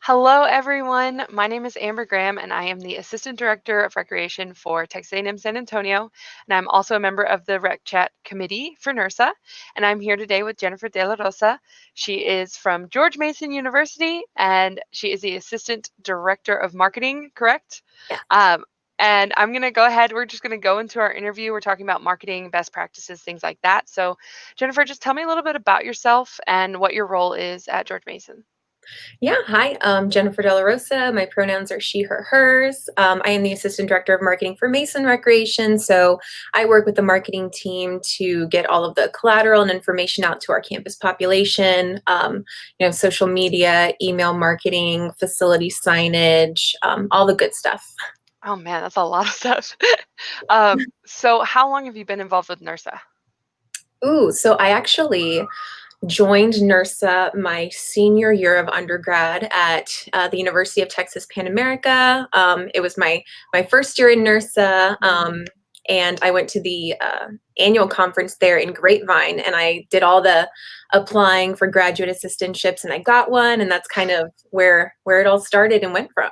Hello, everyone. My name is Amber Graham, and I am the Assistant Director of Recreation for Texas A&M San Antonio, and I'm also a member of the Rec Chat Committee for NERSA. And I'm here today with Jennifer De La Rosa. She is from George Mason University, and she is the Assistant Director of Marketing, correct? Yeah. Um, and I'm going to go ahead. We're just going to go into our interview. We're talking about marketing, best practices, things like that. So, Jennifer, just tell me a little bit about yourself and what your role is at George Mason. Yeah. Hi, Jennifer De La Rosa. My pronouns are she, her, hers. I am the Assistant Director of Marketing for Mason Recreation. So I work with the marketing team to get all of the collateral and information out to our campus population, social media, email marketing, facility signage, all the good stuff. Oh man, that's a lot of stuff. So how long have you been involved with NERSA? Ooh, so I actually joined NERSA my senior year of undergrad at the University of Texas Pan America. It was my first year in NERSA, and I went to the annual conference there in Grapevine, and I did all the applying for graduate assistantships, and I got one, and that's kind of where it all started and went from.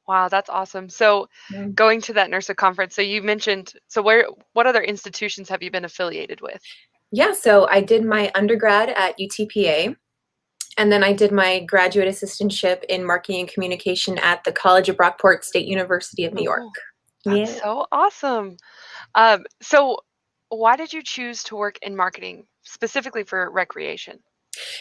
Wow, that's awesome. So going to that NERSA conference, so you mentioned, so what other institutions have you been affiliated with? Yeah, so I did my undergrad at UTPA. And then I did my graduate assistantship in marketing and communication at the College of Brockport State University of New Oh, York. cool. That's Yeah. so awesome. So why did you choose to work in marketing specifically for recreation?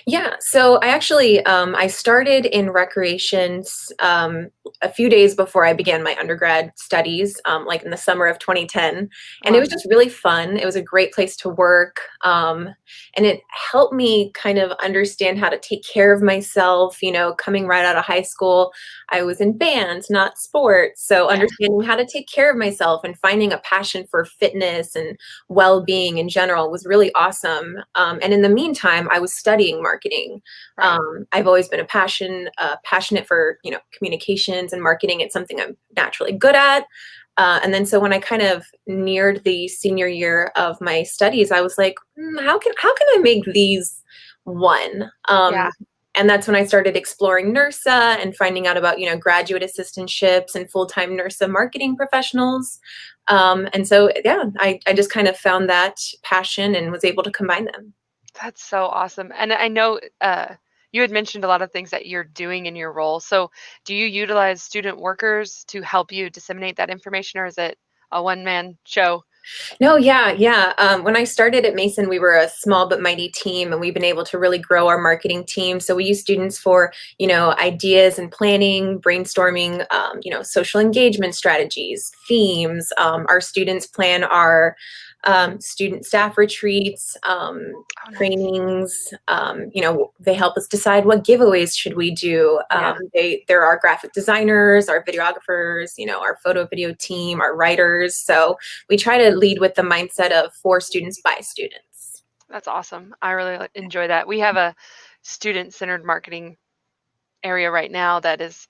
Yeah, so I actually I started in recreations a few days before I began my undergrad studies, like in the summer of 2010, and it Wow. was just really fun. It was a great place to work, and it helped me kind of understand how to take care of myself. You know, coming right out of high school, I was in band, not sports, so Yeah. understanding how to take care of myself and finding a passion for fitness and well-being in general was really awesome. And in the meantime, I was studying marketing. Right. I've always been passionate for communications and marketing. It's something I'm naturally good at. And then so when I kind of neared the senior year of my studies, I was like, how can I make these one? Yeah. And that's when I started exploring NERSA and finding out about graduate assistantships and full-time NERSA marketing professionals. And so yeah, I just kind of found that passion and was able to combine them. That's so awesome. And I know you had mentioned a lot of things that you're doing in your role. So, do you utilize student workers to help you disseminate that information, or is it a one-man show? No, yeah, yeah. When I started at Mason, we were a small but mighty team, and we've been able to really grow our marketing team. So we use students for, ideas and planning, brainstorming, social engagement strategies, themes. Our students plan our student staff retreats, Oh, nice. trainings. They help us decide what giveaways should we do. Yeah, There are graphic designers, our videographers, our photo video team, our writers. So we try to lead with the mindset of for students by students. that's awesome. I really enjoy that. We have a student-centered marketing area right now that is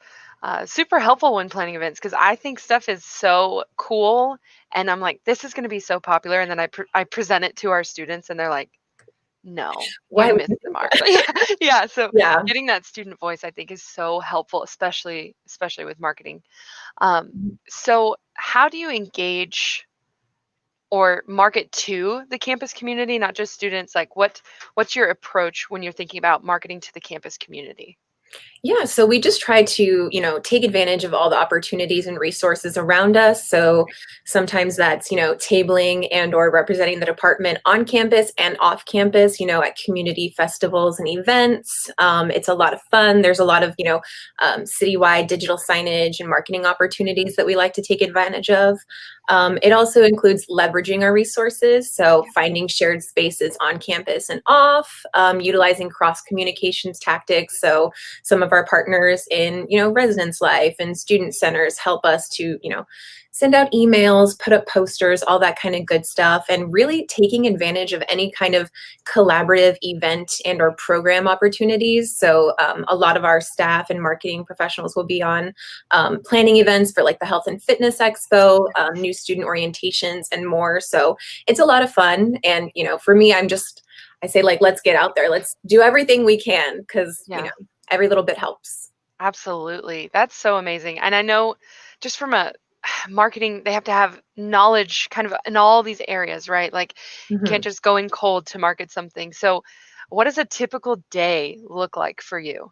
super helpful when planning events because I think stuff is so cool, and I'm like, this is going to be so popular, and then I present it to our students, and they're like, no, you Why would missed you the do mark. that? Yeah, yeah. So Yeah. getting that student voice, I think, is so helpful, especially with marketing. So how do you engage or market to the campus community, not just students? Like, what's your approach when you're thinking about marketing to the campus community? Yeah, so we just try to, take advantage of all the opportunities and resources around us. So sometimes that's, tabling and or representing the department on campus and off campus, at community festivals and events. It's a lot of fun. There's a lot of, citywide digital signage and marketing opportunities that we like to take advantage of. It also includes leveraging our resources, so finding shared spaces on campus and off, utilizing cross communications tactics. So some of our partners in residence life and student centers help us to send out emails, put up posters, all that kind of good stuff, and really taking advantage of any kind of collaborative event and or program opportunities. So a lot of our staff and marketing professionals will be on planning events for like the Health and Fitness Expo, new student orientations, and more. So it's a lot of fun. And for me, I say, like, let's get out there, let's do everything we can, because Yeah. every little bit helps. Absolutely. That's so amazing. And I know just from a marketing, they have to have knowledge kind of in all these areas, right? Like you can't Mhm. just go in cold to market something. So what does a typical day look like for you?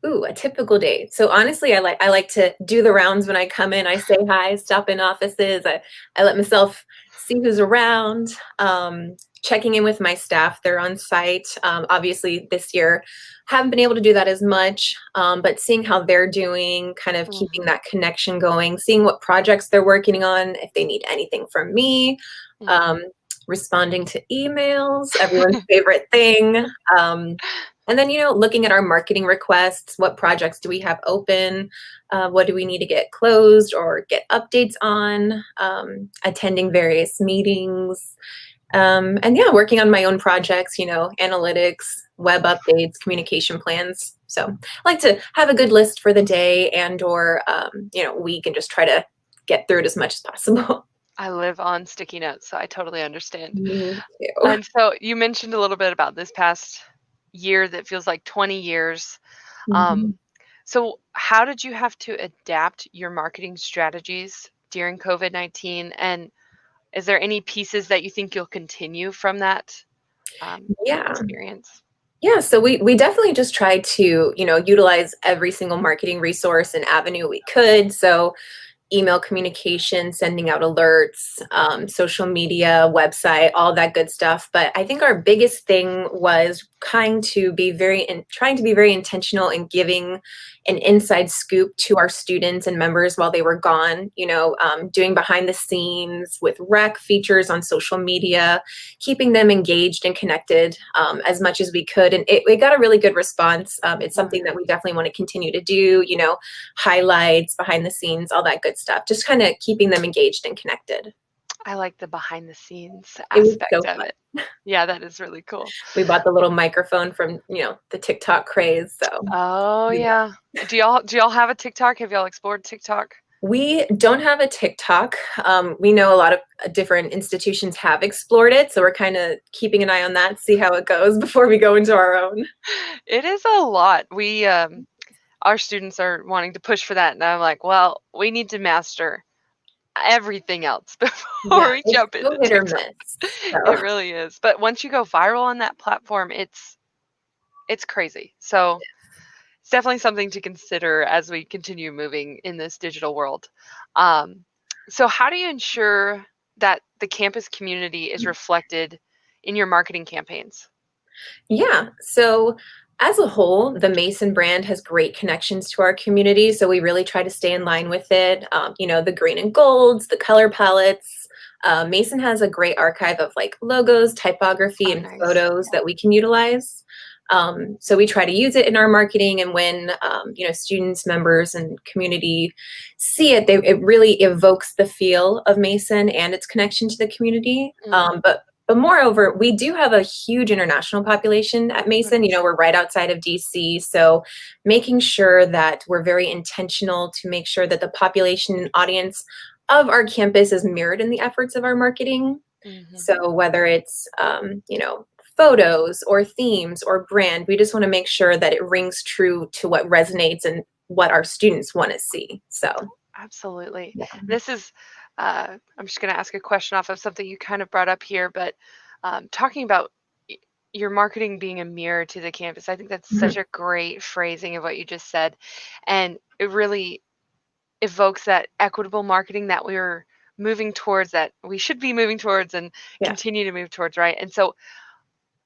Ooh, a typical day. So honestly, I like to do the rounds when I come in. I say hi, stop in offices. I let myself see who's around. Checking in with my staff. They're on site. Obviously, this year haven't been able to do that as much, but seeing how they're doing, kind of keeping Hmm. that connection going, seeing what projects they're working on, if they need anything from me. Hmm. Um, Responding to emails, everyone's favorite thing. Um, and then, looking at our marketing requests, what projects do we have open? What do we need to get closed or get updates on? Attending various meetings. And yeah, working on my own projects, analytics, web updates, communication plans. So I like to have a good list for the day and or, week and just try to get through it as much as possible. I live on sticky notes, so I totally understand. Me too. And so you mentioned a little bit about this past year that feels like 20 years. Um, Mhm. so how did you have to adapt your marketing strategies during COVID-19? And is there any pieces that you think you'll continue from that Yeah. experience? Yeah, so we definitely just tried to, utilize every single marketing resource and avenue we could. So email communication, sending out alerts, social media, website, all that good stuff. But I think our biggest thing was trying to be very intentional in giving an inside scoop to our students and members while they were gone. Doing behind the scenes with rec features on social media, keeping them engaged and connected as much as we could, and it got a really good response. It's something that we definitely want to continue to do. Highlights, behind the scenes, all that good stuff. Just kind of keeping them engaged and connected. I like the behind the scenes It was so aspect of fun. it. Yeah, that is really cool. We bought the little microphone from, the TikTok craze. So Oh we yeah. Do y'all have a TikTok? Have y'all explored TikTok? we don't have a TikTok. We know a lot of different institutions have explored it. So we're kind of keeping an eye on that, see how it goes before we go into our own. It is a lot. We our students are wanting to push for that, and I'm like, well, we need to master everything else before Yeah, we it's jump into so hit or TikTok. miss. It So really is. But once you go viral on that platform, it's crazy. So it's definitely something to consider as we continue moving in this digital world. Um, so how do you ensure that the campus community is reflected in your marketing campaigns? yeah. So as a whole, the Mason brand has great connections to our community. So we really try to stay in line with it. The green and golds, the color palettes. Mason has a great archive of like logos, typography, Oh, and nice. photos that we can utilize. So we try to use it in our marketing, and when students, members, and community see it, it really evokes the feel of Mason and its connection to the community. Hmm. But moreover, we do have a huge international population at Oh, Mason. nice. We're right outside of DC. So making sure that we're very intentional to make sure that the population and audience of our campus is mirrored in the efforts of our marketing. Hmm. So whether it's, photos or themes or brand, we just want to make sure that it rings true to what resonates and what our students want to see. So, Absolutely. yeah. This is, I'm just going to ask a question off of something you kind of brought up here, but talking about your marketing being a mirror to the campus, I think that's such Mhm. a great phrasing of what you just said. And it really evokes that equitable marketing that we're moving towards, that we should be moving towards and Yeah. continue to move towards, right? And so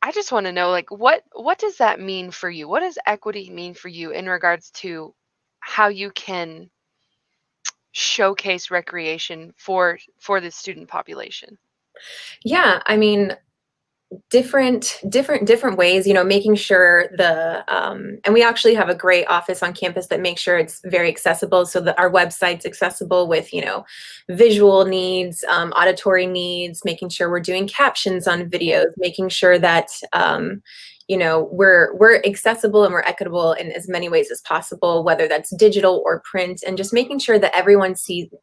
I just want to know, like, what does that mean for you? What does equity mean for you in regards to how you can showcase recreation for the student population? Yeah. I mean, different ways, making sure and we actually have a great office on campus that makes sure it's very accessible, so that our website's accessible with visual needs, auditory needs, making sure we're doing captions on videos, making sure that we're accessible and we're equitable in as many ways as possible, whether that's digital or print, and just making sure that everyone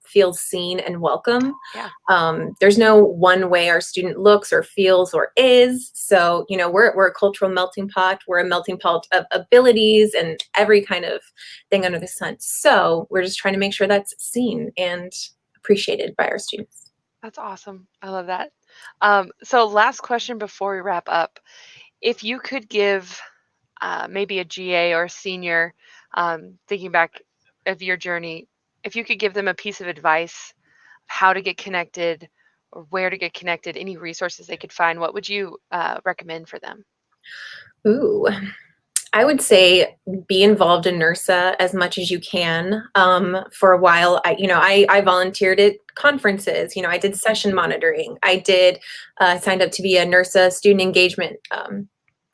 feels seen and welcome. Yeah. There's no one way our student looks or feels or is. So, we're a cultural melting pot. We're a melting pot of abilities and every kind of thing under the sun. So we're just trying to make sure that's seen and appreciated by our students. That's awesome. I love that. So last question before we wrap up. If you could give maybe a GA or a senior, thinking back of your journey, if you could give them a piece of advice, how to get connected or where to get connected, any resources they could find, what would you recommend for them? Ooh, I would say be involved in NERSA as much as you can. For a while, I volunteered at conferences. I did session monitoring. I did signed up to be a NERSA student engagement.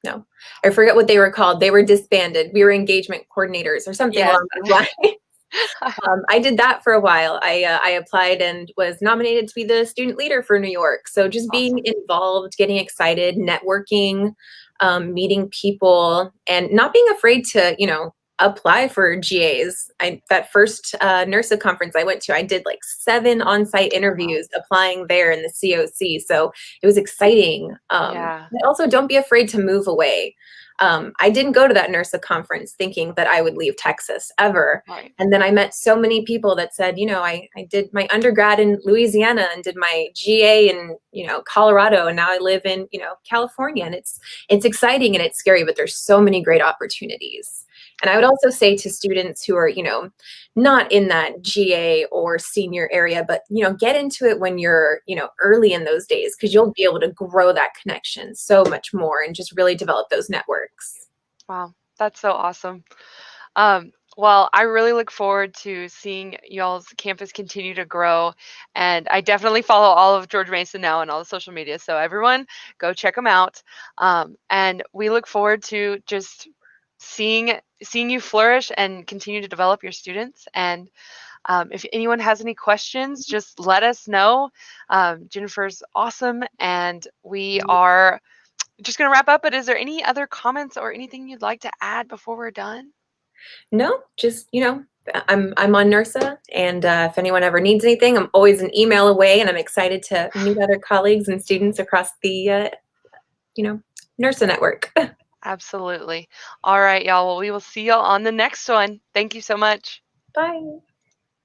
No, I forget what they were called. They were disbanded. We were engagement coordinators or something Yes. along those lines. I did that for a while. I applied and was nominated to be the student leader for New York. So just being Awesome. involved, getting excited, networking, meeting people, and not being afraid to, apply for GAs. That first NERSA conference I went to, I did like 7 on-site Oh, wow. interviews applying there in the COC. So it was exciting. Yeah. But also, don't be afraid to move away. I didn't go to that NERSA conference thinking that I would leave Texas ever. Right. And then I met so many people that said, I did my undergrad in Louisiana and did my GA in, Colorado, and now I live in, California. And it's exciting and it's scary, but there's so many great opportunities. And I would also say to students who are, not in that GA or senior area, but, get into it when you're, early in those days, because you'll be able to grow that connection so much more and just really develop those networks. Wow. That's so awesome. Well, I really look forward to seeing y'all's campus continue to grow. And I definitely follow all of George Mason now on all the social media. So everyone go check them out. And we look forward to just seeing you flourish and continue to develop your students. And if anyone has any questions, just let us know. Jennifer's awesome. And we are just going to wrap up. But is there any other comments or anything you'd like to add before we're done? No, just, I'm on NERSA, and if anyone ever needs anything, I'm always an email away, and I'm excited to meet other colleagues and students across the, NERSA network. Absolutely. All right, y'all. Well, we will see y'all on the next one. Thank you so much. Bye.